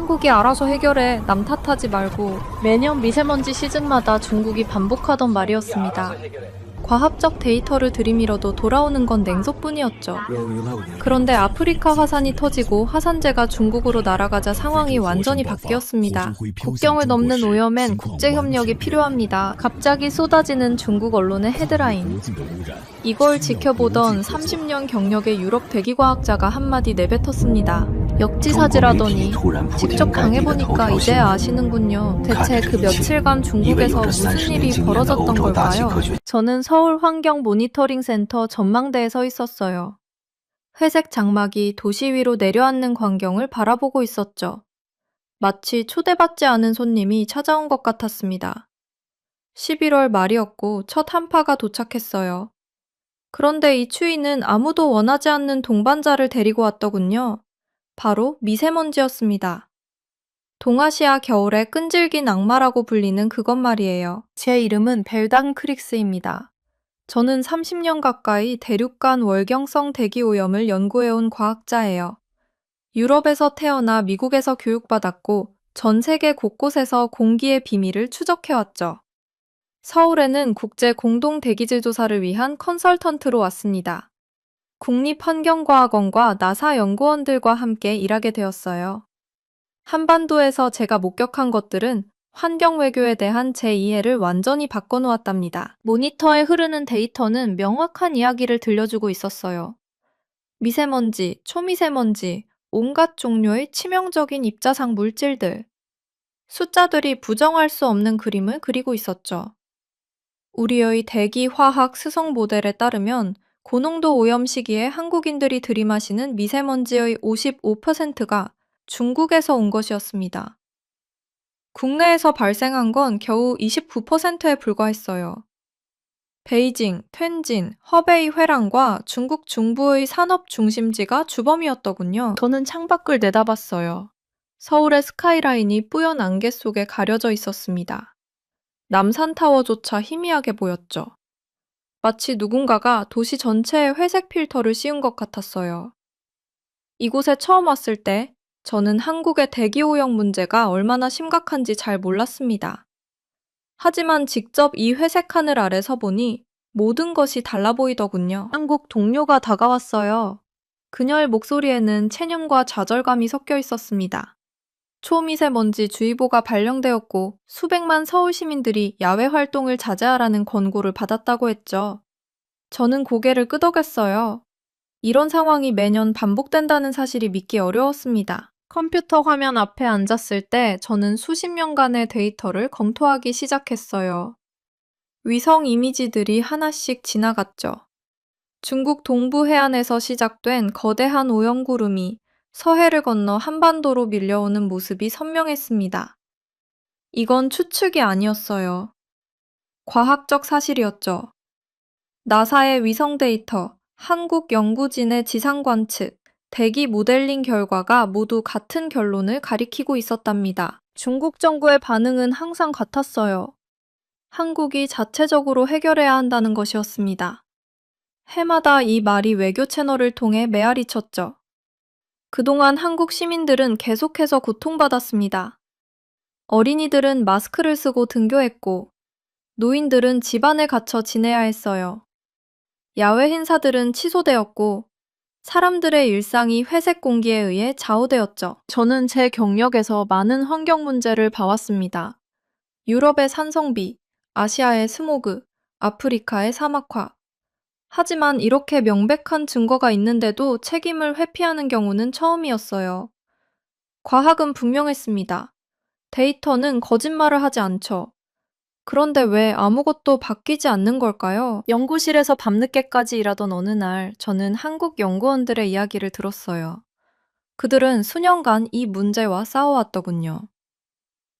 한국이 알아서 해결해. 남 탓하지 말고. 매년 미세먼지 시즌마다 중국이 반복하던 말이었습니다. 과학적 데이터를 들이밀어도 돌아오는 건 냉소뿐이었죠. 그런데 아프리카 화산이 터지고 화산재가 중국으로 날아가자 상황이 완전히 바뀌었습니다. 국경을 넘는 오염엔 국제협력이 필요합니다. 갑자기 쏟아지는 중국 언론의 헤드라인. 이걸 지켜보던 30년 경력의 유럽 대기과학자가 한마디 내뱉었습니다. 역지사지라더니 직접 당해보니까 이제야 아시는군요. 대체 그 며칠간 중국에서 무슨 일이 벌어졌던 걸까요? 저는 서울 환경 모니터링 센터 전망대에 서 있었어요. 회색 장막이 도시 위로 내려앉는 광경을 바라보고 있었죠. 마치 초대받지 않은 손님이 찾아온 것 같았습니다. 11월 말이었고 첫 한파가 도착했어요. 그런데 이 추위는 아무도 원하지 않는 동반자를 데리고 왔더군요. 바로 미세먼지였습니다. 동아시아 겨울의 끈질긴 악마라고 불리는 그것 말이에요. 제 이름은 벨당 크릭스입니다. 저는 30년 가까이 대륙 간 월경성 대기오염을 연구해온 과학자예요. 유럽에서 태어나 미국에서 교육받았고 전 세계 곳곳에서 공기의 비밀을 추적해왔죠. 서울에는 국제 공동 대기질 조사를 위한 컨설턴트로 왔습니다. 국립환경과학원과 나사 연구원들과 함께 일하게 되었어요. 한반도에서 제가 목격한 것들은 환경 외교에 대한 제 이해를 완전히 바꿔놓았답니다. 모니터에 흐르는 데이터는 명확한 이야기를 들려주고 있었어요. 미세먼지, 초미세먼지, 온갖 종류의 치명적인 입자상 물질들. 숫자들이 부정할 수 없는 그림을 그리고 있었죠. 우리의 대기, 화학, 수성 모델에 따르면 고농도 오염 시기에 한국인들이 들이마시는 미세먼지의 55%가 중국에서 온 것이었습니다. 국내에서 발생한 건 겨우 29%에 불과했어요. 베이징, 텐진, 허베이 회랑과 중국 중부의 산업 중심지가 주범이었더군요. 저는 창밖을 내다봤어요. 서울의 스카이라인이 뿌연 안개 속에 가려져 있었습니다. 남산타워조차 희미하게 보였죠. 마치 누군가가 도시 전체에 회색 필터를 씌운 것 같았어요. 이곳에 처음 왔을 때 저는 한국의 대기오염 문제가 얼마나 심각한지 잘 몰랐습니다. 하지만 직접 이 회색 하늘 아래 서보니 모든 것이 달라 보이더군요. 한국 동료가 다가왔어요. 그녀의 목소리에는 체념과 좌절감이 섞여 있었습니다. 초미세먼지 주의보가 발령되었고 수백만 서울 시민들이 야외 활동을 자제하라는 권고를 받았다고 했죠. 저는 고개를 끄덕였어요. 이런 상황이 매년 반복된다는 사실이 믿기 어려웠습니다. 컴퓨터 화면 앞에 앉았을 때 저는 수십 년간의 데이터를 검토하기 시작했어요. 위성 이미지들이 하나씩 지나갔죠. 중국 동부 해안에서 시작된 거대한 오염구름이 서해를 건너 한반도로 밀려오는 모습이 선명했습니다. 이건 추측이 아니었어요. 과학적 사실이었죠. 나사의 위성 데이터, 한국 연구진의 지상 관측, 대기 모델링 결과가 모두 같은 결론을 가리키고 있었답니다. 중국 정부의 반응은 항상 같았어요. 한국이 자체적으로 해결해야 한다는 것이었습니다. 해마다 이 말이 외교 채널을 통해 메아리 쳤죠. 그동안 한국 시민들은 계속해서 고통받았습니다. 어린이들은 마스크를 쓰고 등교했고, 노인들은 집 안에 갇혀 지내야 했어요. 야외 행사들은 취소되었고, 사람들의 일상이 회색 공기에 의해 좌우되었죠. 저는 제 경력에서 많은 환경 문제를 봐왔습니다. 유럽의 산성비, 아시아의 스모그, 아프리카의 사막화. 하지만 이렇게 명백한 증거가 있는데도 책임을 회피하는 경우는 처음이었어요. 과학은 분명했습니다. 데이터는 거짓말을 하지 않죠. 그런데 왜 아무것도 바뀌지 않는 걸까요? 연구실에서 밤늦게까지 일하던 어느 날 저는 한국 연구원들의 이야기를 들었어요. 그들은 수년간 이 문제와 싸워왔더군요.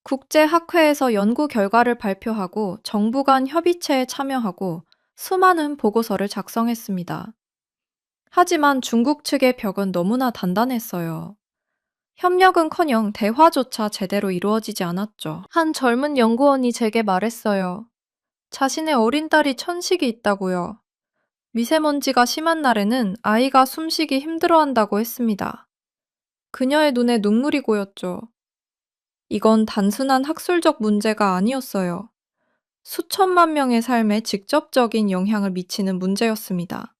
국제학회에서 연구 결과를 발표하고 정부 간 협의체에 참여하고 수많은 보고서를 작성했습니다. 하지만 중국 측의 벽은 너무나 단단했어요. 협력은커녕 대화조차 제대로 이루어지지 않았죠. 한 젊은 연구원이 제게 말했어요. 자신의 어린 딸이 천식이 있다고요. 미세먼지가 심한 날에는 아이가 숨쉬기 힘들어한다고 했습니다. 그녀의 눈에 눈물이 고였죠. 이건 단순한 학술적 문제가 아니었어요. 수천만 명의 삶에 직접적인 영향을 미치는 문제였습니다.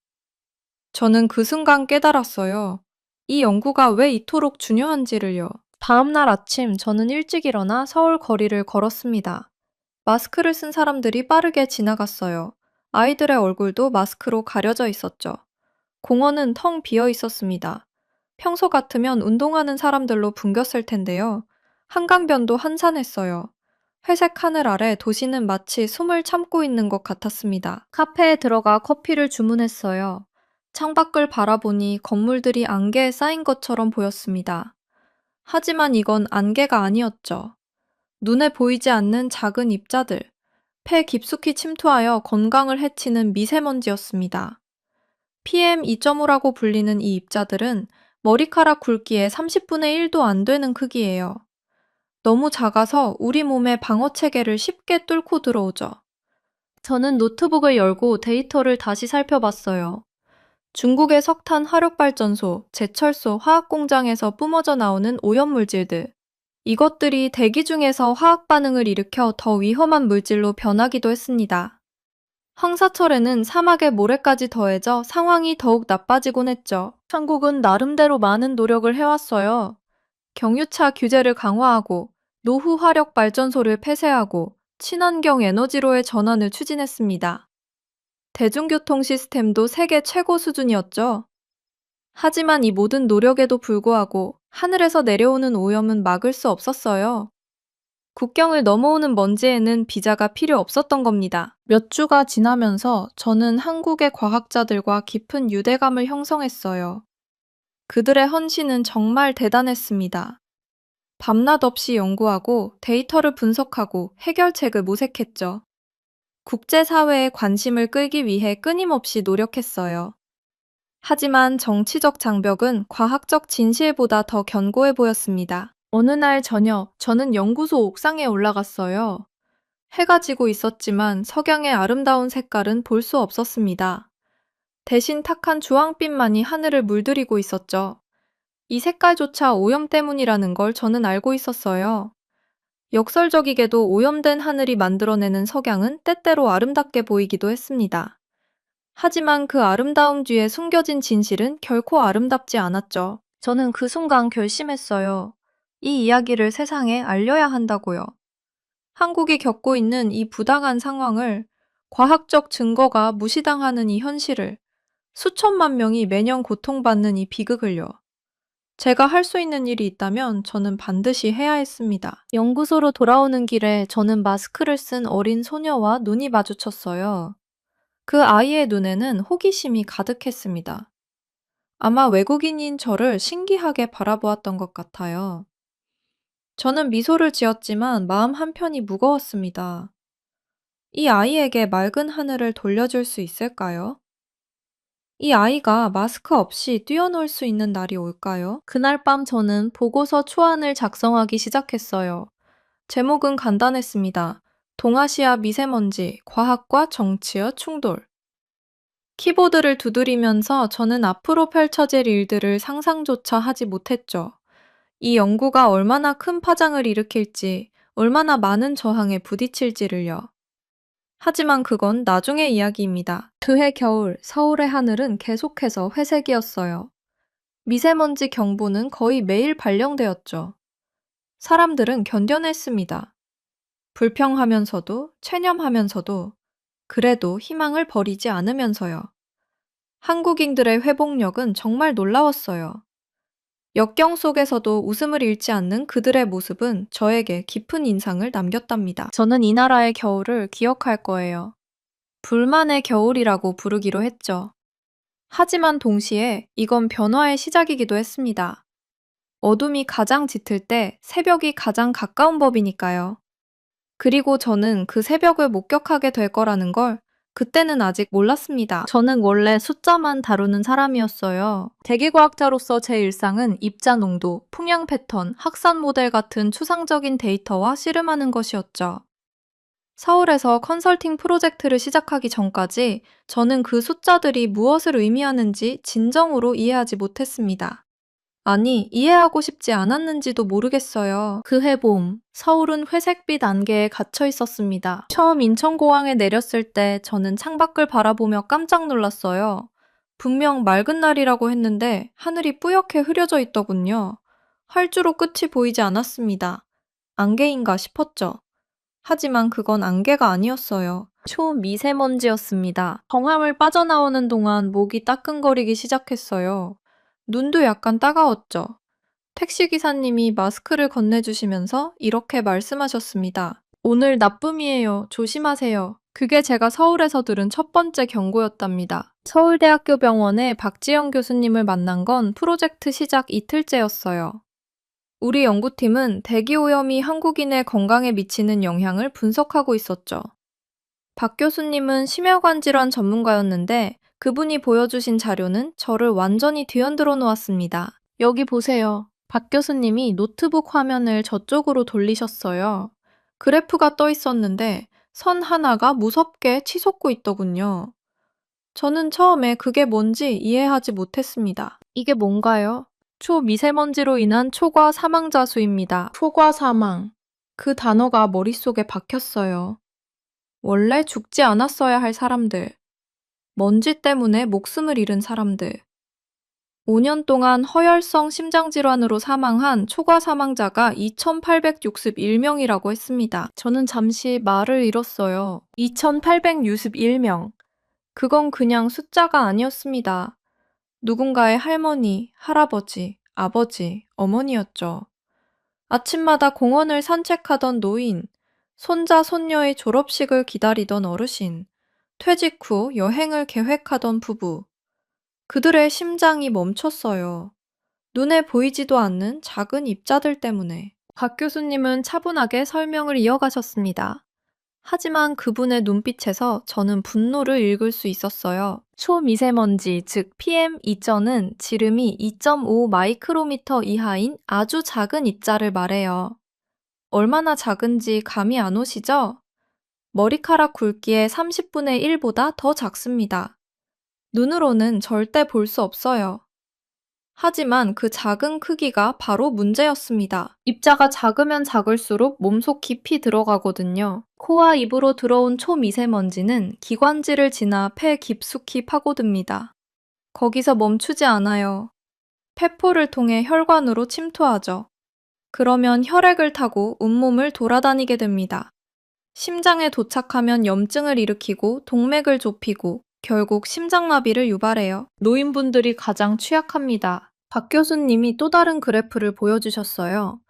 저는 그 순간 깨달았어요. 이 연구가 왜 이토록 중요한지를요. 다음 날 아침 저는 일찍 일어나 서울 거리를 걸었습니다. 마스크를 쓴 사람들이 빠르게 지나갔어요. 아이들의 얼굴도 마스크로 가려져 있었죠. 공원은 텅 비어 있었습니다. 평소 같으면 운동하는 사람들로 붐볐을 텐데요. 한강변도 한산했어요. 회색 하늘 아래 도시는 마치 숨을 참고 있는 것 같았습니다. 카페에 들어가 커피를 주문했어요. 창밖을 바라보니 건물들이 안개에 쌓인 것처럼 보였습니다. 하지만 이건 안개가 아니었죠. 눈에 보이지 않는 작은 입자들, 폐에 깊숙이 침투하여 건강을 해치는 미세먼지였습니다. PM2.5라고 불리는 이 입자들은 머리카락 굵기의 30분의 1도 안 되는 크기예요. 너무 작아서 우리 몸의 방어 체계를 쉽게 뚫고 들어오죠. 저는 노트북을 열고 데이터를 다시 살펴봤어요. 중국의 석탄 화력발전소, 제철소, 화학공장에서 뿜어져 나오는 오염물질들. 이것들이 대기 중에서 화학 반응을 일으켜 더 위험한 물질로 변하기도 했습니다. 황사철에는 사막의 모래까지 더해져 상황이 더욱 나빠지곤 했죠. 한국은 나름대로 많은 노력을 해왔어요. 경유차 규제를 강화하고 노후 화력 발전소를 폐쇄하고 친환경 에너지로의 전환을 추진했습니다. 대중교통 시스템도 세계 최고 수준이었죠. 하지만 이 모든 노력에도 불구하고 하늘에서 내려오는 오염은 막을 수 없었어요. 국경을 넘어오는 먼지에는 비자가 필요 없었던 겁니다. 몇 주가 지나면서 저는 한국의 과학자들과 깊은 유대감을 형성했어요. 그들의 헌신은 정말 대단했습니다. 밤낮 없이 연구하고 데이터를 분석하고 해결책을 모색했죠. 국제사회의 관심을 끌기 위해 끊임없이 노력했어요. 하지만 정치적 장벽은 과학적 진실보다 더 견고해 보였습니다. 어느 날 저녁, 저는 연구소 옥상에 올라갔어요. 해가 지고 있었지만 석양의 아름다운 색깔은 볼 수 없었습니다. 대신 탁한 주황빛만이 하늘을 물들이고 있었죠. 이 색깔조차 오염 때문이라는 걸 저는 알고 있었어요. 역설적이게도 오염된 하늘이 만들어내는 석양은 때때로 아름답게 보이기도 했습니다. 하지만 그 아름다움 뒤에 숨겨진 진실은 결코 아름답지 않았죠. 저는 그 순간 결심했어요. 이 이야기를 세상에 알려야 한다고요. 한국이 겪고 있는 이 부당한 상황을, 과학적 증거가 무시당하는 이 현실을, 수천만 명이 매년 고통받는 이 비극을요. 제가 할 수 있는 일이 있다면 저는 반드시 해야 했습니다. 연구소로 돌아오는 길에 저는 마스크를 쓴 어린 소녀와 눈이 마주쳤어요. 그 아이의 눈에는 호기심이 가득했습니다. 아마 외국인인 저를 신기하게 바라보았던 것 같아요. 저는 미소를 지었지만 마음 한편이 무거웠습니다. 이 아이에게 맑은 하늘을 돌려줄 수 있을까요? 이 아이가 마스크 없이 뛰어놀 수 있는 날이 올까요? 그날 밤 저는 보고서 초안을 작성하기 시작했어요. 제목은 간단했습니다. 동아시아 미세먼지, 과학과 정치의 충돌. 키보드를 두드리면서 저는 앞으로 펼쳐질 일들을 상상조차 하지 못했죠. 이 연구가 얼마나 큰 파장을 일으킬지, 얼마나 많은 저항에 부딪힐지를요. 하지만 그건 나중의 이야기입니다. 그해 겨울, 서울의 하늘은 계속해서 회색이었어요. 미세먼지 경보는 거의 매일 발령되었죠. 사람들은 견뎌냈습니다. 불평하면서도, 체념하면서도, 그래도 희망을 버리지 않으면서요. 한국인들의 회복력은 정말 놀라웠어요. 역경 속에서도 웃음을 잃지 않는 그들의 모습은 저에게 깊은 인상을 남겼답니다. 저는 이 나라의 겨울을 기억할 거예요. 불만의 겨울이라고 부르기로 했죠. 하지만 동시에 이건 변화의 시작이기도 했습니다. 어둠이 가장 짙을 때 새벽이 가장 가까운 법이니까요. 그리고 저는 그 새벽을 목격하게 될 거라는 걸 그때는 아직 몰랐습니다. 저는 원래 숫자만 다루는 사람이었어요. 대기과학자로서 제 일상은 입자 농도, 풍향 패턴, 확산 모델 같은 추상적인 데이터와 씨름하는 것이었죠. 서울에서 컨설팅 프로젝트를 시작하기 전까지 저는 그 숫자들이 무엇을 의미하는지 진정으로 이해하지 못했습니다. 아니, 이해하고 싶지 않았는지도 모르겠어요. 그해 봄, 서울은 회색빛 안개에 갇혀 있었습니다. 처음 인천공항에 내렸을 때 저는 창밖을 바라보며 깜짝 놀랐어요. 분명 맑은 날이라고 했는데 하늘이 뿌옇게 흐려져 있더군요. 활주로 끝이 보이지 않았습니다. 안개인가 싶었죠. 하지만 그건 안개가 아니었어요. 초미세먼지였습니다. 정함을 빠져나오는 동안 목이 따끔거리기 시작했어요. 눈도 약간 따가웠죠. 택시기사님이 마스크를 건네주시면서 이렇게 말씀하셨습니다. 오늘 나쁨이에요. 조심하세요. 그게 제가 서울에서 들은 첫 번째 경고였답니다. 서울대학교 병원에 박지영 교수님을 만난 건 프로젝트 시작 이틀째였어요. 우리 연구팀은 대기오염이 한국인의 건강에 미치는 영향을 분석하고 있었죠. 박 교수님은 심혈관 질환 전문가였는데 그분이 보여주신 자료는 저를 완전히 뒤흔들어 놓았습니다. 여기 보세요. 박 교수님이 노트북 화면을 저쪽으로 돌리셨어요. 그래프가 떠 있었는데 선 하나가 무섭게 치솟고 있더군요. 저는 처음에 그게 뭔지 이해하지 못했습니다. 이게 뭔가요? 초미세먼지로 인한 초과 사망자 수입니다. 초과 사망. 그 단어가 머릿속에 박혔어요. 원래 죽지 않았어야 할 사람들. 먼지 때문에 목숨을 잃은 사람들. 5년 동안 허혈성 심장질환으로 사망한 초과 사망자가 2,861명이라고 했습니다. 저는 잠시 말을 잃었어요. 2,861명. 그건 그냥 숫자가 아니었습니다. 누군가의 할머니, 할아버지, 아버지, 어머니였죠. 아침마다 공원을 산책하던 노인, 손자, 손녀의 졸업식을 기다리던 어르신, 퇴직 후 여행을 계획하던 부부. 그들의 심장이 멈췄어요. 눈에 보이지도 않는 작은 입자들 때문에. 박 교수님은 차분하게 설명을 이어가셨습니다. 하지만 그분의 눈빛에서 저는 분노를 읽을 수 있었어요. 초미세먼지, 즉 PM2.은 지름이 2.5 마이크로미터 이하인 아주 작은 입자를 말해요. 얼마나 작은지 감이 안 오시죠? 머리카락 굵기의 30분의 1보다 더 작습니다. 눈으로는 절대 볼 수 없어요. 하지만 그 작은 크기가 바로 문제였습니다. 입자가 작으면 작을수록 몸속 깊이 들어가거든요. 코와 입으로 들어온 초미세먼지는 기관지를 지나 폐 깊숙이 파고듭니다. 거기서 멈추지 않아요. 폐포를 통해 혈관으로 침투하죠. 그러면 혈액을 타고 온몸을 돌아다니게 됩니다. 심장에 도착하면 염증을 일으키고 동맥을 좁히고 결국 심장마비를 유발해요. 노인분들이 가장 취약합니다. 박 교수님이 또 다른 그래프를 보여주셨어요.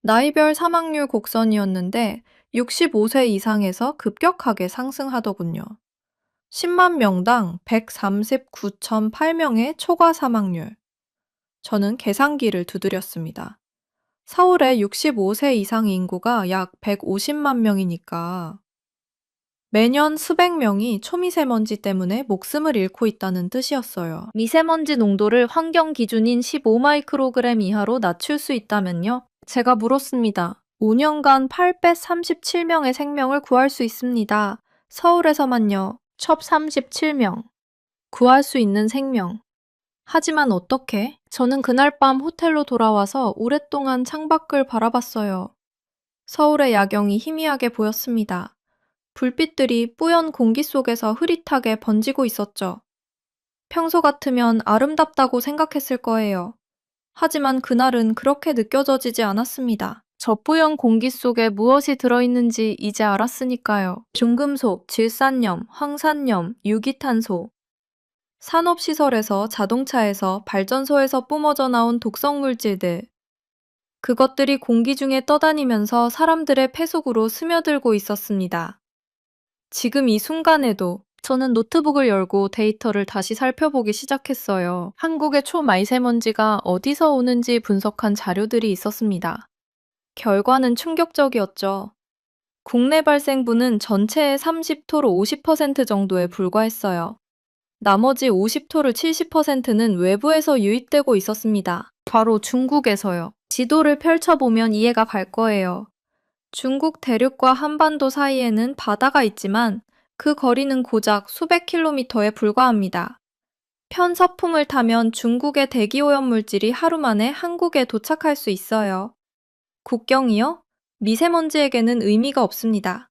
나이별 사망률 곡선이었는데 65세 이상에서 급격하게 상승하더군요. 10만 명당 139.8명의 초과 사망률. 저는 계산기를 두드렸습니다. 서울의 65세 이상 인구가 약 150만 명이니까 매년 수백 명이 초미세먼지 때문에 목숨을 잃고 있다는 뜻이었어요. 미세먼지 농도를 환경 기준인 15마이크로그램 이하로 낮출 수 있다면요? 제가 물었습니다. 5년간 837명의 생명을 구할 수 있습니다. 서울에서만요. 첩 37명. 구할 수 있는 생명. 하지만 어떻게? 저는 그날 밤 호텔로 돌아와서 오랫동안 창밖을 바라봤어요. 서울의 야경이 희미하게 보였습니다. 불빛들이 뿌연 공기 속에서 흐릿하게 번지고 있었죠. 평소 같으면 아름답다고 생각했을 거예요. 하지만 그날은 그렇게 느껴지지 않았습니다. 저 뿌연 공기 속에 무엇이 들어있는지 이제 알았으니까요. 중금속, 질산염, 황산염, 유기탄소. 산업시설에서, 자동차에서, 발전소에서 뿜어져 나온 독성 물질들. 그것들이 공기 중에 떠다니면서 사람들의 폐 속으로 스며들고 있었습니다. 지금 이 순간에도 저는 노트북을 열고 데이터를 다시 살펴보기 시작했어요. 한국의 초미세먼지가 어디서 오는지 분석한 자료들이 있었습니다. 결과는 충격적이었죠. 국내 발생부는 전체의 30토로 50% 정도에 불과했어요. 나머지 50토를 70%는 외부에서 유입되고 있었습니다. 바로 중국에서요. 지도를 펼쳐보면 이해가 갈 거예요. 중국 대륙과 한반도 사이에는 바다가 있지만 그 거리는 고작 수백 킬로미터에 불과합니다. 편서풍을 타면 중국의 대기오염물질이 하루 만에 한국에 도착할 수 있어요. 국경이요? 미세먼지에게는 의미가 없습니다.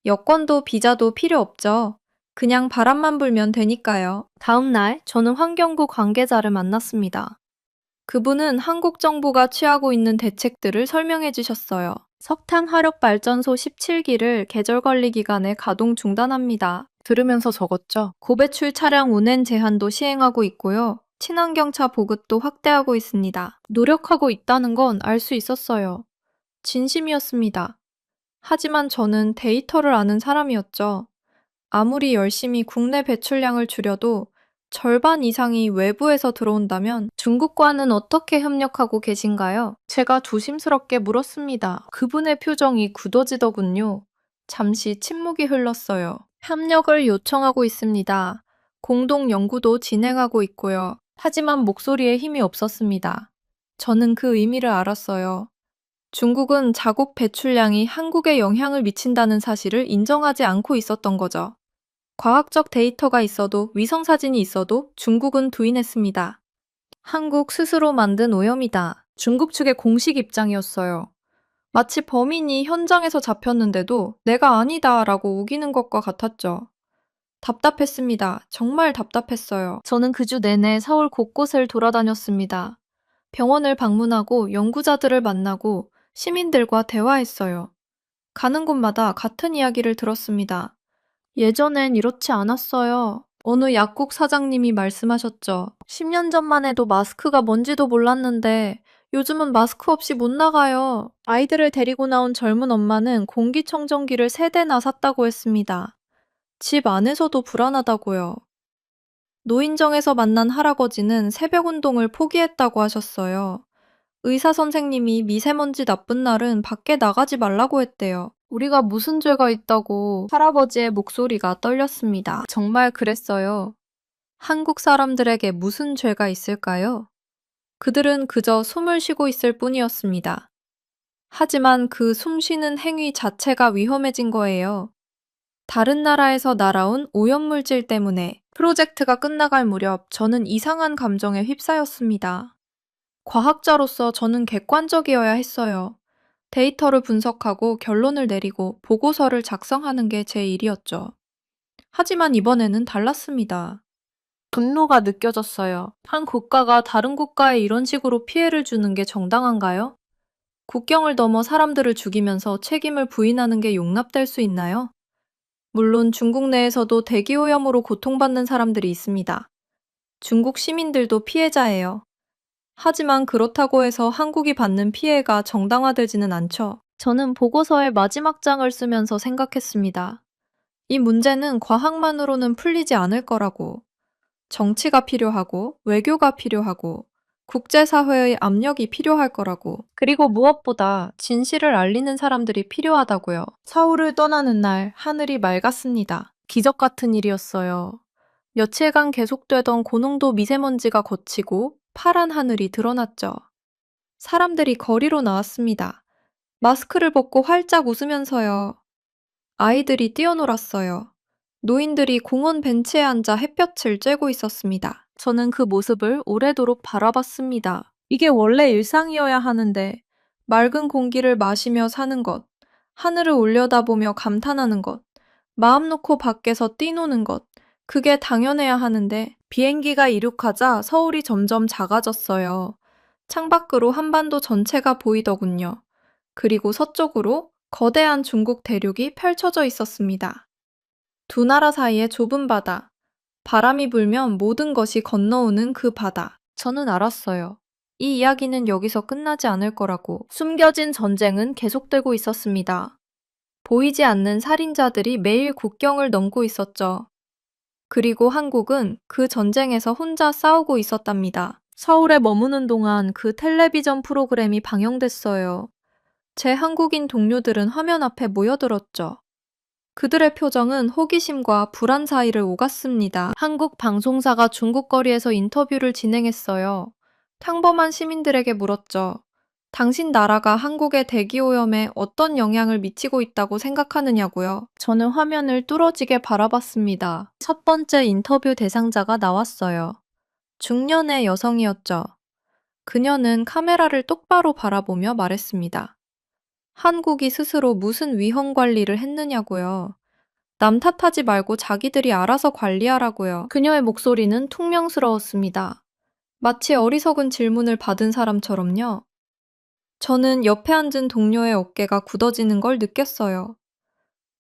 여권도 비자도 필요 없죠. 그냥 바람만 불면 되니까요. 다음 날 저는 환경부 관계자를 만났습니다. 그분은 한국 정부가 취하고 있는 대책들을 설명해 주셨어요. 석탄 화력 발전소 17기를 계절 관리 기간에 가동 중단합니다. 들으면서 적었죠. 고배출 차량 운행 제한도 시행하고 있고요. 친환경차 보급도 확대하고 있습니다. 노력하고 있다는 건 알 수 있었어요. 진심이었습니다. 하지만 저는 데이터를 아는 사람이었죠. 아무리 열심히 국내 배출량을 줄여도 절반 이상이 외부에서 들어온다면 중국과는 어떻게 협력하고 계신가요? 제가 조심스럽게 물었습니다. 그분의 표정이 굳어지더군요. 잠시 침묵이 흘렀어요. 협력을 요청하고 있습니다. 공동 연구도 진행하고 있고요. 하지만 목소리에 힘이 없었습니다. 저는 그 의미를 알았어요. 중국은 자국 배출량이 한국에 영향을 미친다는 사실을 인정하지 않고 있었던 거죠. 과학적 데이터가 있어도 위성사진이 있어도 중국은 부인했습니다. 한국 스스로 만든 오염이다. 중국 측의 공식 입장이었어요. 마치 범인이 현장에서 잡혔는데도 내가 아니다라고 우기는 것과 같았죠. 답답했습니다. 정말 답답했어요. 저는 그 주 내내 서울 곳곳을 돌아다녔습니다. 병원을 방문하고 연구자들을 만나고 시민들과 대화했어요. 가는 곳마다 같은 이야기를 들었습니다. 예전엔 이렇지 않았어요. 어느 약국 사장님이 말씀하셨죠. 10년 전만 해도 마스크가 뭔지도 몰랐는데 요즘은 마스크 없이 못 나가요. 아이들을 데리고 나온 젊은 엄마는 공기청정기를 3대나 샀다고 했습니다. 집 안에서도 불안하다고요. 노인정에서 만난 할아버지는 새벽 운동을 포기했다고 하셨어요. 의사 선생님이 미세먼지 나쁜 날은 밖에 나가지 말라고 했대요. 우리가 무슨 죄가 있다고 할아버지의 목소리가 떨렸습니다. 정말 그랬어요. 한국 사람들에게 무슨 죄가 있을까요? 그들은 그저 숨을 쉬고 있을 뿐이었습니다. 하지만 그 숨쉬는 행위 자체가 위험해진 거예요. 다른 나라에서 날아온 오염물질 때문에 프로젝트가 끝나갈 무렵 저는 이상한 감정에 휩싸였습니다. 과학자로서 저는 객관적이어야 했어요. 데이터를 분석하고 결론을 내리고 보고서를 작성하는 게 제 일이었죠. 하지만 이번에는 달랐습니다. 분노가 느껴졌어요. 한 국가가 다른 국가에 이런 식으로 피해를 주는 게 정당한가요? 국경을 넘어 사람들을 죽이면서 책임을 부인하는 게 용납될 수 있나요? 물론 중국 내에서도 대기오염으로 고통받는 사람들이 있습니다. 중국 시민들도 피해자예요. 하지만 그렇다고 해서 한국이 받는 피해가 정당화되지는 않죠. 저는 보고서의 마지막 장을 쓰면서 생각했습니다. 이 문제는 과학만으로는 풀리지 않을 거라고. 정치가 필요하고, 외교가 필요하고, 국제사회의 압력이 필요할 거라고. 그리고 무엇보다 진실을 알리는 사람들이 필요하다고요. 서울을 떠나는 날 하늘이 맑았습니다. 기적 같은 일이었어요. 며칠간 계속되던 고농도 미세먼지가 걷히고 파란 하늘이 드러났죠. 사람들이 거리로 나왔습니다. 마스크를 벗고 활짝 웃으면서요. 아이들이 뛰어놀았어요. 노인들이 공원 벤치에 앉아 햇볕을 쬐고 있었습니다. 저는 그 모습을 오래도록 바라봤습니다. 이게 원래 일상이어야 하는데 맑은 공기를 마시며 사는 것, 하늘을 올려다보며 감탄하는 것, 마음 놓고 밖에서 뛰노는 것, 그게 당연해야 하는데 비행기가 이륙하자 서울이 점점 작아졌어요. 창밖으로 한반도 전체가 보이더군요. 그리고 서쪽으로 거대한 중국 대륙이 펼쳐져 있었습니다. 두 나라 사이의 좁은 바다. 바람이 불면 모든 것이 건너오는 그 바다. 저는 알았어요. 이 이야기는 여기서 끝나지 않을 거라고. 숨겨진 전쟁은 계속되고 있었습니다. 보이지 않는 살인자들이 매일 국경을 넘고 있었죠. 그리고 한국은 그 전쟁에서 혼자 싸우고 있었답니다. 서울에 머무는 동안 그 텔레비전 프로그램이 방영됐어요. 제 한국인 동료들은 화면 앞에 모여들었죠. 그들의 표정은 호기심과 불안 사이를 오갔습니다. 한국 방송사가 중국 거리에서 인터뷰를 진행했어요. 평범한 시민들에게 물었죠. 당신 나라가 한국의 대기오염에 어떤 영향을 미치고 있다고 생각하느냐고요? 저는 화면을 뚫어지게 바라봤습니다. 첫 번째 인터뷰 대상자가 나왔어요. 중년의 여성이었죠. 그녀는 카메라를 똑바로 바라보며 말했습니다. 한국이 스스로 무슨 위험 관리를 했느냐고요. 남 탓하지 말고 자기들이 알아서 관리하라고요. 그녀의 목소리는 퉁명스러웠습니다. 마치 어리석은 질문을 받은 사람처럼요. 저는 옆에 앉은 동료의 어깨가 굳어지는 걸 느꼈어요.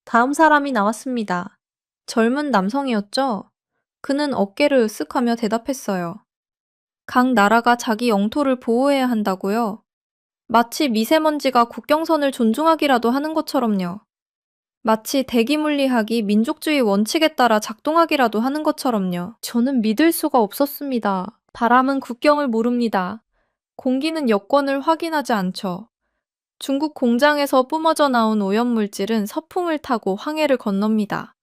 다음 사람이 나왔습니다. 젊은 남성이었죠? 그는 어깨를 으쓱하며 대답했어요. 각 나라가 자기 영토를 보호해야 한다고요? 마치 미세먼지가 국경선을 존중하기라도 하는 것처럼요. 마치 대기물리학이 민족주의 원칙에 따라 작동하기라도 하는 것처럼요. 저는 믿을 수가 없었습니다. 바람은 국경을 모릅니다. 공기는 여권을 확인하지 않죠. 중국 공장에서 뿜어져 나온 오염물질은 서풍을 타고 황해를 건넙니다.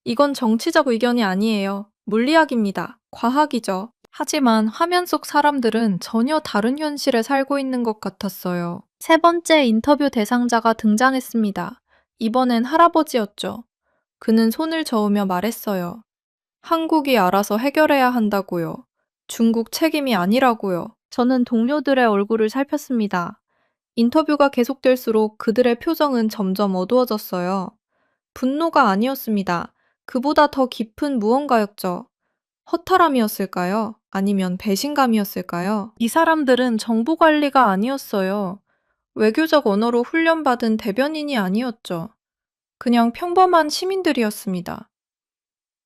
이건 정치적 의견이 아니에요. 물리학입니다. 과학이죠. 하지만 화면 속 사람들은 전혀 다른 현실에 살고 있는 것 같았어요. 세 번째 인터뷰 대상자가 등장했습니다. 이번엔 할아버지였죠. 그는 손을 저으며 말했어요. 한국이 알아서 해결해야 한다고요. 중국 책임이 아니라고요. 저는 동료들의 얼굴을 살폈습니다. 인터뷰가 계속될수록 그들의 표정은 점점 어두워졌어요. 분노가 아니었습니다. 그보다 더 깊은 무언가였죠. 허탈함이었을까요? 아니면 배신감이었을까요? 이 사람들은 정보 관리가 아니었어요. 외교적 언어로 훈련받은 대변인이 아니었죠. 그냥 평범한 시민들이었습니다.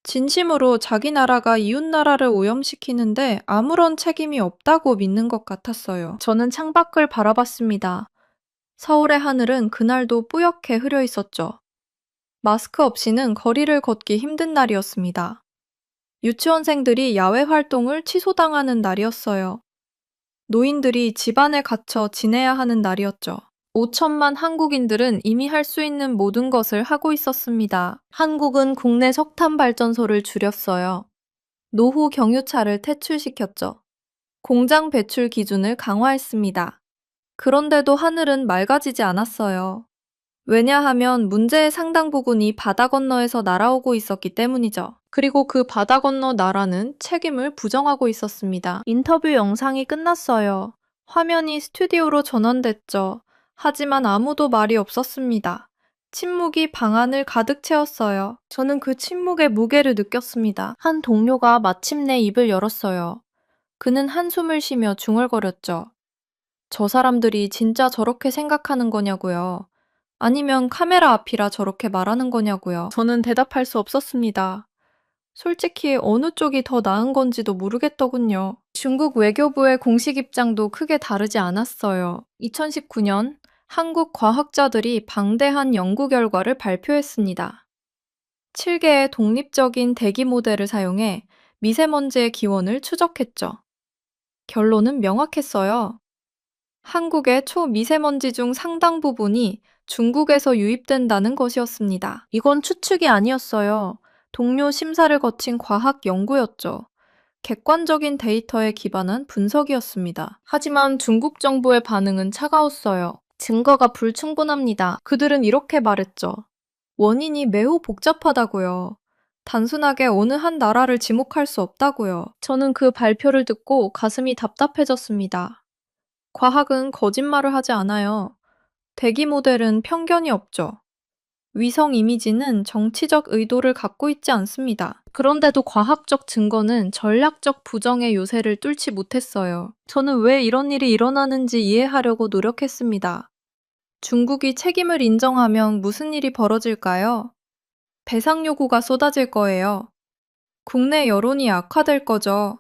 진심으로 자기 나라가 이웃 나라를 오염시키는데 아무런 책임이 없다고 믿는 것 같았어요. 저는 창밖을 바라봤습니다. 서울의 하늘은 그날도 뿌옇게 흐려 있었죠. 마스크 없이는 거리를 걷기 힘든 날이었습니다. 유치원생들이 야외 활동을 취소당하는 날이었어요. 노인들이 집안에 갇혀 지내야 하는 날이었죠. 5천만 한국인들은 이미 할 수 있는 모든 것을 하고 있었습니다. 한국은 국내 석탄 발전소를 줄였어요. 노후 경유차를 퇴출시켰죠. 공장 배출 기준을 강화했습니다. 그런데도 하늘은 맑아지지 않았어요. 왜냐하면 문제의 상당 부분이 바다 건너에서 날아오고 있었기 때문이죠. 그리고 그 바다 건너 나라는 책임을 부정하고 있었습니다. 인터뷰 영상이 끝났어요. 화면이 스튜디오로 전환됐죠. 하지만 아무도 말이 없었습니다. 침묵이 방안을 가득 채웠어요. 저는 그 침묵의 무게를 느꼈습니다. 한 동료가 마침내 입을 열었어요. 그는 한숨을 쉬며 중얼거렸죠. 저 사람들이 진짜 저렇게 생각하는 거냐고요. 아니면 카메라 앞이라 저렇게 말하는 거냐고요. 저는 대답할 수 없었습니다. 솔직히 어느 쪽이 더 나은 건지도 모르겠더군요. 중국 외교부의 공식 입장도 크게 다르지 않았어요. 2019년 한국 과학자들이 방대한 연구 결과를 발표했습니다. 7개의 독립적인 대기 모델을 사용해 미세먼지의 기원을 추적했죠. 결론은 명확했어요. 한국의 초미세먼지 중 상당 부분이 중국에서 유입된다는 것이었습니다. 이건 추측이 아니었어요. 동료 심사를 거친 과학 연구였죠. 객관적인 데이터에 기반한 분석이었습니다. 하지만 중국 정부의 반응은 차가웠어요. 증거가 불충분합니다. 그들은 이렇게 말했죠. 원인이 매우 복잡하다고요. 단순하게 어느 한 나라를 지목할 수 없다고요. 저는 그 발표를 듣고 가슴이 답답해졌습니다. 과학은 거짓말을 하지 않아요. 대기 모델은 편견이 없죠. 위성 이미지는 정치적 의도를 갖고 있지 않습니다. 그런데도 과학적 증거는 전략적 부정의 요새를 뚫지 못했어요. 저는 왜 이런 일이 일어나는지 이해하려고 노력했습니다. 중국이 책임을 인정하면 무슨 일이 벌어질까요? 배상 요구가 쏟아질 거예요. 국내 여론이 악화될 거죠.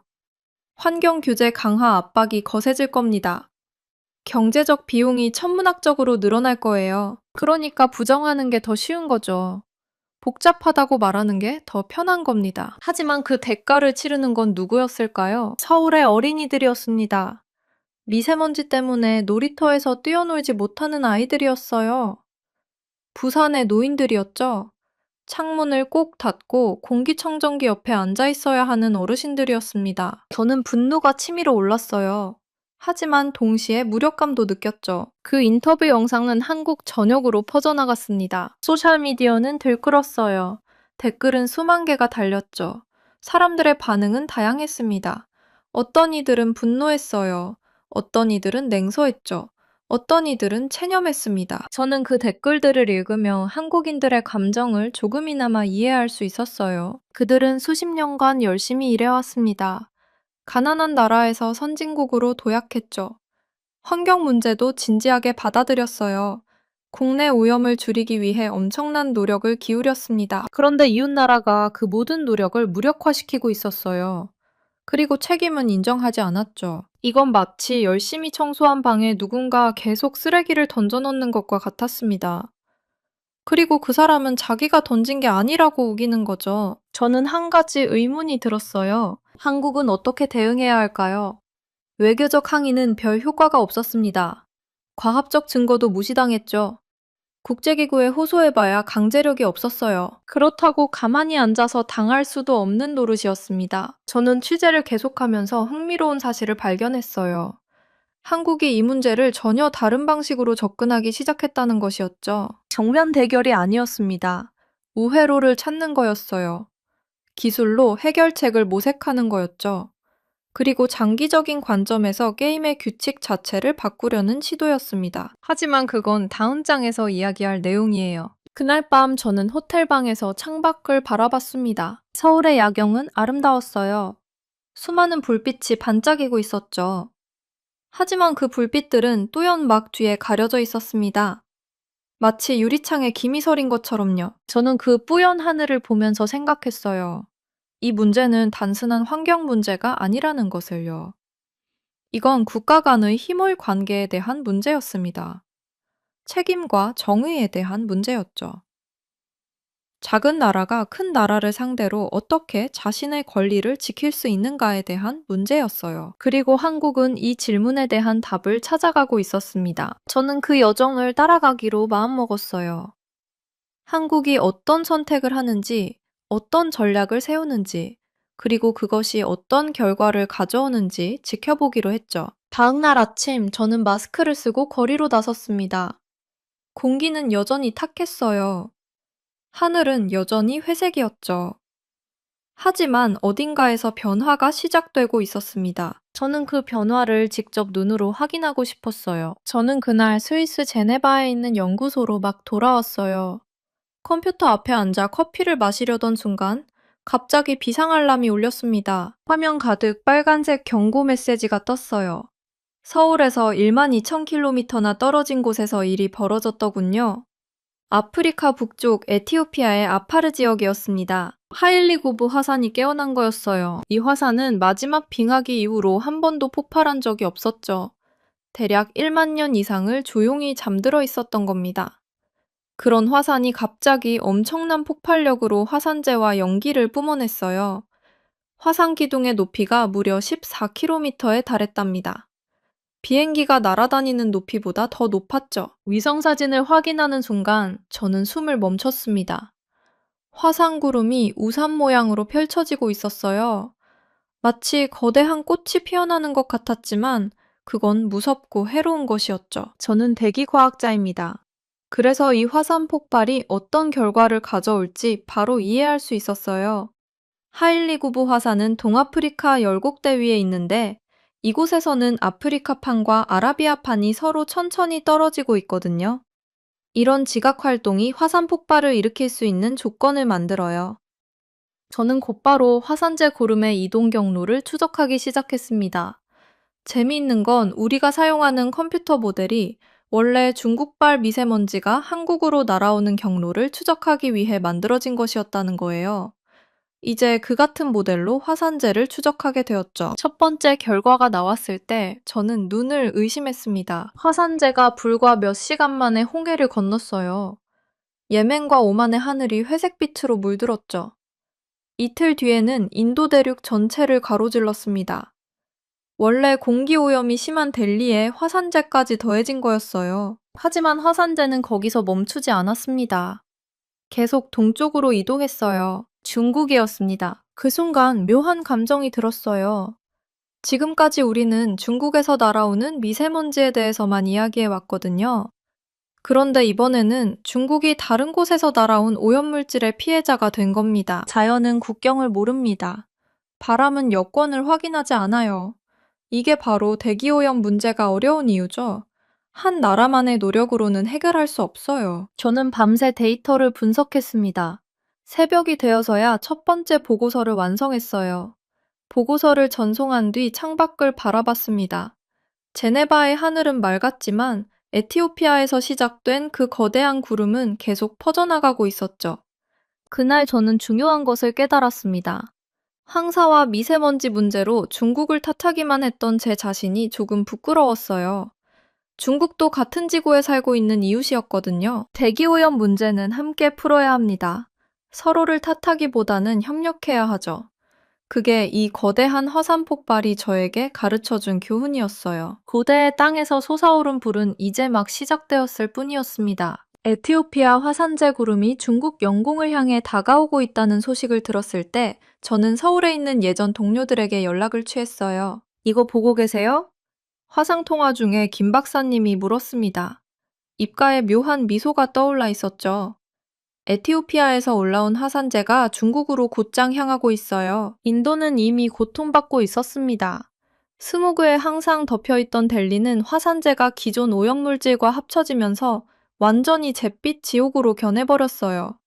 환경 규제 강화 압박이 거세질 겁니다. 경제적 비용이 천문학적으로 늘어날 거예요. 그러니까 부정하는 게 더 쉬운 거죠. 복잡하다고 말하는 게 더 편한 겁니다. 하지만 그 대가를 치르는 건 누구였을까요? 서울의 어린이들이었습니다. 미세먼지 때문에 놀이터에서 뛰어놀지 못하는 아이들이었어요. 부산의 노인들이었죠. 창문을 꼭 닫고 공기청정기 옆에 앉아 있어야 하는 어르신들이었습니다. 저는 분노가 치밀어 올랐어요. 하지만 동시에 무력감도 느꼈죠. 그 인터뷰 영상은 한국 전역으로 퍼져나갔습니다. 소셜미디어는 들끓었어요. 댓글은 수만 개가 달렸죠. 사람들의 반응은 다양했습니다. 어떤 이들은 분노했어요. 어떤 이들은 냉소했죠. 어떤 이들은 체념했습니다. 저는 그 댓글들을 읽으며 한국인들의 감정을 조금이나마 이해할 수 있었어요. 그들은 수십 년간 열심히 일해왔습니다. 가난한 나라에서 선진국으로 도약했죠. 환경 문제도 진지하게 받아들였어요. 국내 오염을 줄이기 위해 엄청난 노력을 기울였습니다. 그런데 이웃나라가 그 모든 노력을 무력화시키고 있었어요. 그리고 책임은 인정하지 않았죠. 이건 마치 열심히 청소한 방에 누군가 계속 쓰레기를 던져놓는 것과 같았습니다. 그리고 그 사람은 자기가 던진 게 아니라고 우기는 거죠. 저는 한 가지 의문이 들었어요. 한국은 어떻게 대응해야 할까요? 외교적 항의는 별 효과가 없었습니다. 과학적 증거도 무시당했죠. 국제기구에 호소해봐야 강제력이 없었어요. 그렇다고 가만히 앉아서 당할 수도 없는 노릇이었습니다. 저는 취재를 계속하면서 흥미로운 사실을 발견했어요. 한국이 이 문제를 전혀 다른 방식으로 접근하기 시작했다는 것이었죠. 정면 대결이 아니었습니다. 우회로를 찾는 거였어요. 기술로 해결책을 모색하는 거였죠. 그리고 장기적인 관점에서 게임의 규칙 자체를 바꾸려는 시도였습니다. 하지만 그건 다음 장에서 이야기할 내용이에요. 그날 밤 저는 호텔방에서 창밖을 바라봤습니다. 서울의 야경은 아름다웠어요. 수많은 불빛이 반짝이고 있었죠. 하지만 그 불빛들은 뚜연 막 뒤에 가려져 있었습니다. 마치 유리창에 김이 서린 것처럼요. 저는 그 뿌연 하늘을 보면서 생각했어요. 이 문제는 단순한 환경 문제가 아니라는 것을요. 이건 국가 간의 힘의 관계에 대한 문제였습니다. 책임과 정의에 대한 문제였죠. 작은 나라가 큰 나라를 상대로 어떻게 자신의 권리를 지킬 수 있는가에 대한 문제였어요. 그리고 한국은 이 질문에 대한 답을 찾아가고 있었습니다. 저는 그 여정을 따라가기로 마음먹었어요. 한국이 어떤 선택을 하는지, 어떤 전략을 세우는지, 그리고 그것이 어떤 결과를 가져오는지 지켜보기로 했죠. 다음 날 아침 저는 마스크를 쓰고 거리로 나섰습니다. 공기는 여전히 탁했어요. 하늘은 여전히 회색이었죠. 하지만 어딘가에서 변화가 시작되고 있었습니다. 저는 그 변화를 직접 눈으로 확인하고 싶었어요. 저는 그날 스위스 제네바에 있는 연구소로 막 돌아왔어요. 컴퓨터 앞에 앉아 커피를 마시려던 순간 갑자기 비상 알람이 울렸습니다. 화면 가득 빨간색 경고 메시지가 떴어요. 서울에서 12,000km나 떨어진 곳에서 일이 벌어졌더군요. 아프리카 북쪽 에티오피아의 아파르 지역이었습니다. 하일리구브 화산이 깨어난 거였어요. 이 화산은 마지막 빙하기 이후로 한 번도 폭발한 적이 없었죠. 대략 1만 년 이상을 조용히 잠들어 있었던 겁니다. 그런 화산이 갑자기 엄청난 폭발력으로 화산재와 연기를 뿜어냈어요. 화산 기둥의 높이가 무려 14km에 달했답니다. 비행기가 날아다니는 높이보다 더 높았죠. 위성사진을 확인하는 순간 저는 숨을 멈췄습니다. 화산 구름이 우산 모양으로 펼쳐지고 있었어요. 마치 거대한 꽃이 피어나는 것 같았지만 그건 무섭고 해로운 것이었죠. 저는 대기과학자입니다. 그래서 이 화산 폭발이 어떤 결과를 가져올지 바로 이해할 수 있었어요. 하일리구브 화산은 동아프리카 열곡대 위에 있는데 이곳에서는 아프리카판과 아라비아판이 서로 천천히 떨어지고 있거든요. 이런 지각 활동이 화산 폭발을 일으킬 수 있는 조건을 만들어요. 저는 곧바로 화산재 구름의 이동 경로를 추적하기 시작했습니다. 재미있는 건 우리가 사용하는 컴퓨터 모델이 원래 중국발 미세먼지가 한국으로 날아오는 경로를 추적하기 위해 만들어진 것이었다는 거예요. 이제 그 같은 모델로 화산재를 추적하게 되었죠. 첫 번째 결과가 나왔을 때 저는 눈을 의심했습니다. 화산재가 불과 몇 시간 만에 홍해를 건넜어요. 예멘과 오만의 하늘이 회색빛으로 물들었죠. 이틀 뒤에는 인도 대륙 전체를 가로질렀습니다. 원래 공기오염이 심한 델리에 화산재까지 더해진 거였어요. 하지만 화산재는 거기서 멈추지 않았습니다. 계속 동쪽으로 이동했어요. 중국이었습니다. 그 순간 묘한 감정이 들었어요. 지금까지 우리는 중국에서 날아오는 미세먼지에 대해서만 이야기해 왔거든요. 그런데 이번에는 중국이 다른 곳에서 날아온 오염물질의 피해자가 된 겁니다. 자연은 국경을 모릅니다. 바람은 여권을 확인하지 않아요. 이게 바로 대기오염 문제가 어려운 이유죠. 한 나라만의 노력으로는 해결할 수 없어요. 저는 밤새 데이터를 분석했습니다. 새벽이 되어서야 첫 번째 보고서를 완성했어요. 보고서를 전송한 뒤 창밖을 바라봤습니다. 제네바의 하늘은 맑았지만 에티오피아에서 시작된 그 거대한 구름은 계속 퍼져나가고 있었죠. 그날 저는 중요한 것을 깨달았습니다. 황사와 미세먼지 문제로 중국을 탓하기만 했던 제 자신이 조금 부끄러웠어요. 중국도 같은 지구에 살고 있는 이웃이었거든요. 대기오염 문제는 함께 풀어야 합니다. 서로를 탓하기보다는 협력해야 하죠. 그게 이 거대한 화산 폭발이 저에게 가르쳐준 교훈이었어요. 고대의 땅에서 솟아오른 불은 이제 막 시작되었을 뿐이었습니다. 에티오피아 화산재 구름이 중국 영공을 향해 다가오고 있다는 소식을 들었을 때 저는 서울에 있는 예전 동료들에게 연락을 취했어요. 이거 보고 계세요? 화상통화 중에 김 박사님이 물었습니다. 입가에 묘한 미소가 떠올라 있었죠. 에티오피아에서 올라온 화산재가 중국으로 곧장 향하고 있어요. 인도는 이미 고통받고 있었습니다. 스모그에 항상 덮여있던 델리는 화산재가 기존 오염물질과 합쳐지면서 완전히 잿빛 지옥으로 변해버렸어요.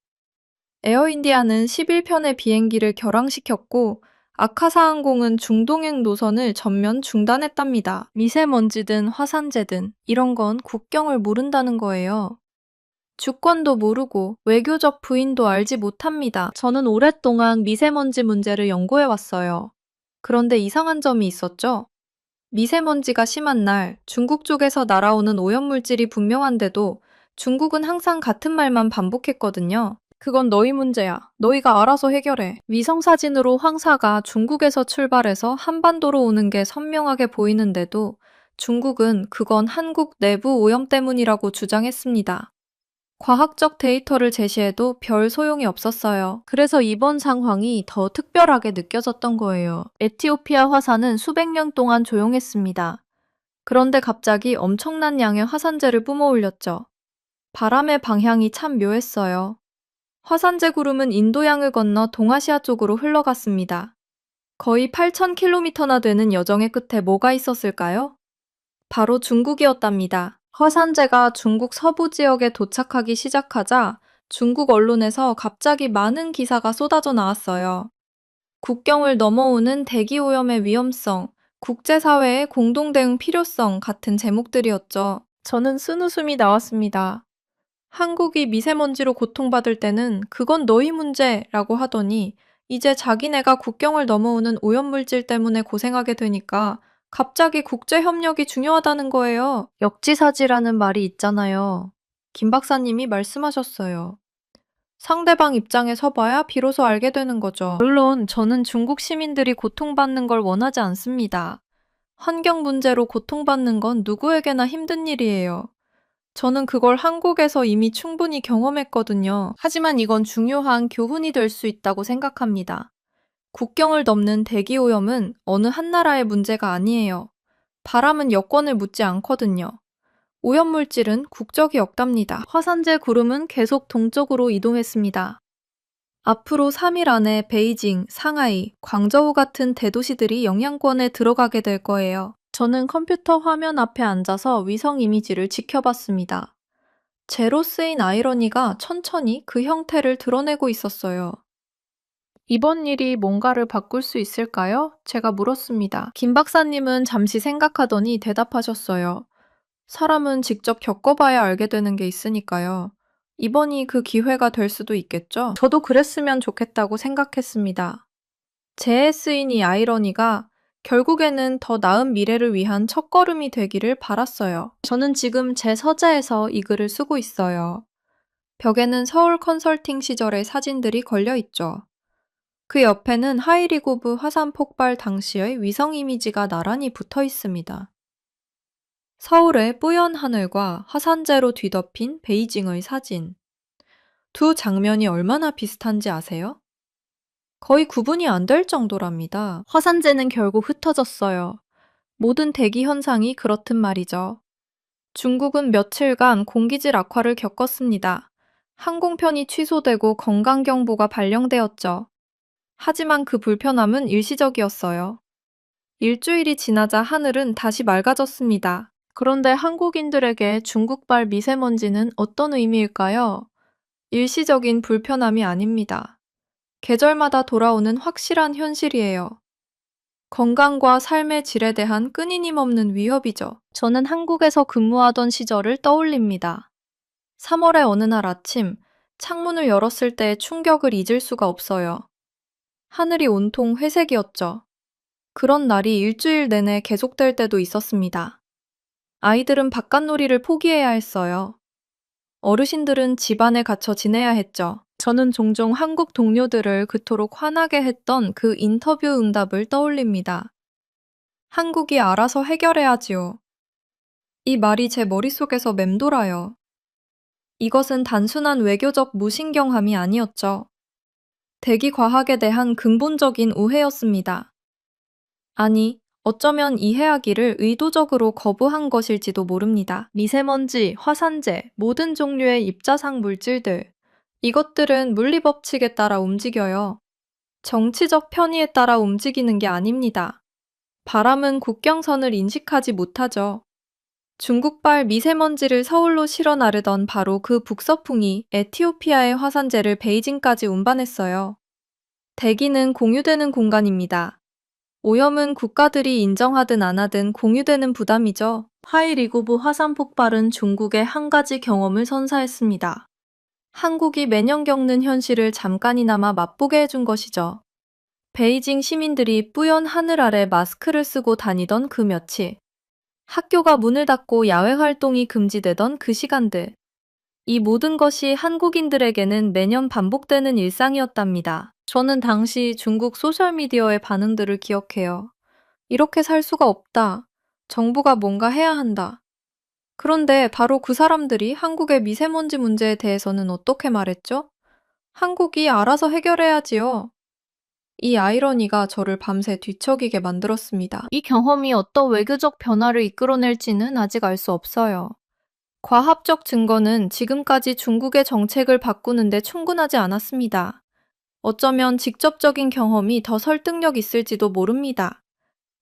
에어인디아는 11편의 비행기를 결항시켰고 아카사 항공은 중동행 노선을 전면 중단했답니다. 미세먼지든 화산재든 이런 건 국경을 모른다는 거예요. 주권도 모르고 외교적 부인도 알지 못합니다. 저는 오랫동안 미세먼지 문제를 연구해 왔어요. 그런데 이상한 점이 있었죠. 미세먼지가 심한 날 중국 쪽에서 날아오는 오염물질이 분명한데도 중국은 항상 같은 말만 반복했거든요. 그건 너희 문제야. 너희가 알아서 해결해. 위성사진으로 황사가 중국에서 출발해서 한반도로 오는 게 선명하게 보이는데도 중국은 그건 한국 내부 오염 때문이라고 주장했습니다. 과학적 데이터를 제시해도 별 소용이 없었어요. 그래서 이번 상황이 더 특별하게 느껴졌던 거예요. 에티오피아 화산은 수백 년 동안 조용했습니다. 그런데 갑자기 엄청난 양의 화산재를 뿜어올렸죠. 바람의 방향이 참 묘했어요. 화산재 구름은 인도양을 건너 동아시아 쪽으로 흘러갔습니다. 거의 8,000km나 되는 여정의 끝에 뭐가 있었을까요? 바로 중국이었답니다. 화산재가 중국 서부 지역에 도착하기 시작하자 중국 언론에서 갑자기 많은 기사가 쏟아져 나왔어요. 국경을 넘어오는 대기오염의 위험성, 국제사회의 공동대응 필요성 같은 제목들이었죠. 저는 쓴웃음이 나왔습니다. 한국이 미세먼지로 고통받을 때는 그건 너희 문제라고 하더니 이제 자기네가 국경을 넘어오는 오염물질 때문에 고생하게 되니까 갑자기 국제협력이 중요하다는 거예요. 역지사지라는 말이 있잖아요. 김 박사님이 말씀하셨어요. 상대방 입장에 서봐야 비로소 알게 되는 거죠. 물론 저는 중국 시민들이 고통받는 걸 원하지 않습니다. 환경 문제로 고통받는 건 누구에게나 힘든 일이에요. 저는 그걸 한국에서 이미 충분히 경험했거든요. 하지만 이건 중요한 교훈이 될 수 있다고 생각합니다. 국경을 넘는 대기오염은 어느 한 나라의 문제가 아니에요. 바람은 여권을 묻지 않거든요. 오염물질은 국적이 없답니다. 화산재 구름은 계속 동쪽으로 이동했습니다. 앞으로 3일 안에 베이징, 상하이, 광저우 같은 대도시들이 영향권에 들어가게 될 거예요. 저는 컴퓨터 화면 앞에 앉아서 위성 이미지를 지켜봤습니다. 제로 쓰인 아이러니가 천천히 그 형태를 드러내고 있었어요. 이번 일이 뭔가를 바꿀 수 있을까요? 제가 물었습니다. 김 박사님은 잠시 생각하더니 대답하셨어요. 사람은 직접 겪어봐야 알게 되는 게 있으니까요. 이번이 그 기회가 될 수도 있겠죠? 저도 그랬으면 좋겠다고 생각했습니다. 재해 쓰인 이 아이러니가 결국에는 더 나은 미래를 위한 첫걸음이 되기를 바랐어요. 저는 지금 제 서재에서 이 글을 쓰고 있어요. 벽에는 서울 컨설팅 시절의 사진들이 걸려 있죠. 그 옆에는 하이리고브 화산 폭발 당시의 위성 이미지가 나란히 붙어 있습니다. 서울의 뿌연 하늘과 화산재로 뒤덮인 베이징의 사진. 두 장면이 얼마나 비슷한지 아세요? 거의 구분이 안 될 정도랍니다. 화산재는 결국 흩어졌어요. 모든 대기 현상이 그렇든 말이죠. 중국은 며칠간 공기질 악화를 겪었습니다. 항공편이 취소되고 건강경보가 발령되었죠. 하지만 그 불편함은 일시적이었어요. 일주일이 지나자 하늘은 다시 맑아졌습니다. 그런데 한국인들에게 중국발 미세먼지는 어떤 의미일까요? 일시적인 불편함이 아닙니다. 계절마다 돌아오는 확실한 현실이에요. 건강과 삶의 질에 대한 끊이님 없는 위협이죠. 저는 한국에서 근무하던 시절을 떠올립니다. 3월의 어느 날 아침, 창문을 열었을 때의 충격을 잊을 수가 없어요. 하늘이 온통 회색이었죠. 그런 날이 일주일 내내 계속될 때도 있었습니다. 아이들은 바깥놀이를 포기해야 했어요. 어르신들은 집 안에 갇혀 지내야 했죠. 저는 종종 한국 동료들을 그토록 화나게 했던 그 인터뷰 응답을 떠올립니다. 한국이 알아서 해결해야지요. 이 말이 제 머릿속에서 맴돌아요. 이것은 단순한 외교적 무신경함이 아니었죠. 대기 과학에 대한 근본적인 오해였습니다. 아니, 어쩌면 이해하기를 의도적으로 거부한 것일지도 모릅니다. 미세먼지, 화산재, 모든 종류의 입자상 물질들. 이것들은 물리법칙에 따라 움직여요. 정치적 편의에 따라 움직이는 게 아닙니다. 바람은 국경선을 인식하지 못하죠. 중국발 미세먼지를 서울로 실어 나르던 바로 그 북서풍이 에티오피아의 화산재를 베이징까지 운반했어요. 대기는 공유되는 공간입니다. 오염은 국가들이 인정하든 안 하든 공유되는 부담이죠. 하이리구브 화산 폭발은 중국의 한 가지 경험을 선사했습니다. 한국이 매년 겪는 현실을 잠깐이나마 맛보게 해준 것이죠. 베이징 시민들이 뿌연 하늘 아래 마스크를 쓰고 다니던 그 며칠. 학교가 문을 닫고 야외 활동이 금지되던 그 시간들. 이 모든 것이 한국인들에게는 매년 반복되는 일상이었답니다. 저는 당시 중국 소셜미디어의 반응들을 기억해요. 이렇게 살 수가 없다. 정부가 뭔가 해야 한다. 그런데 바로 그 사람들이 한국의 미세먼지 문제에 대해서는 어떻게 말했죠? 한국이 알아서 해결해야지요. 이 아이러니가 저를 밤새 뒤척이게 만들었습니다. 이 경험이 어떤 외교적 변화를 이끌어낼지는 아직 알 수 없어요. 과학적 증거는 지금까지 중국의 정책을 바꾸는데 충분하지 않았습니다. 어쩌면 직접적인 경험이 더 설득력 있을지도 모릅니다.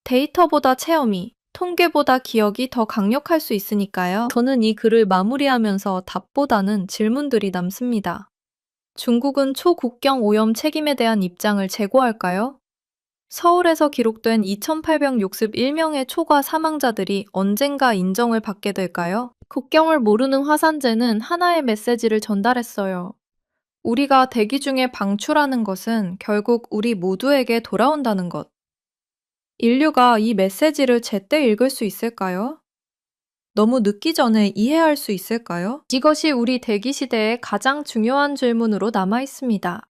데이터보다 체험이, 통계보다 기억이 더 강력할 수 있으니까요. 저는 이 글을 마무리하면서 답보다는 질문들이 남습니다. 중국은 초국경 오염 책임에 대한 입장을 재고할까요? 서울에서 기록된 2,861명의 초과 사망자들이 언젠가 인정을 받게 될까요? 국경을 모르는 화산재는 하나의 메시지를 전달했어요. 우리가 대기 중에 방출하는 것은 결국 우리 모두에게 돌아온다는 것. 인류가 이 메시지를 제때 읽을 수 있을까요? 너무 늦기 전에 이해할 수 있을까요? 이것이 우리 대기 시대의 가장 중요한 질문으로 남아 있습니다.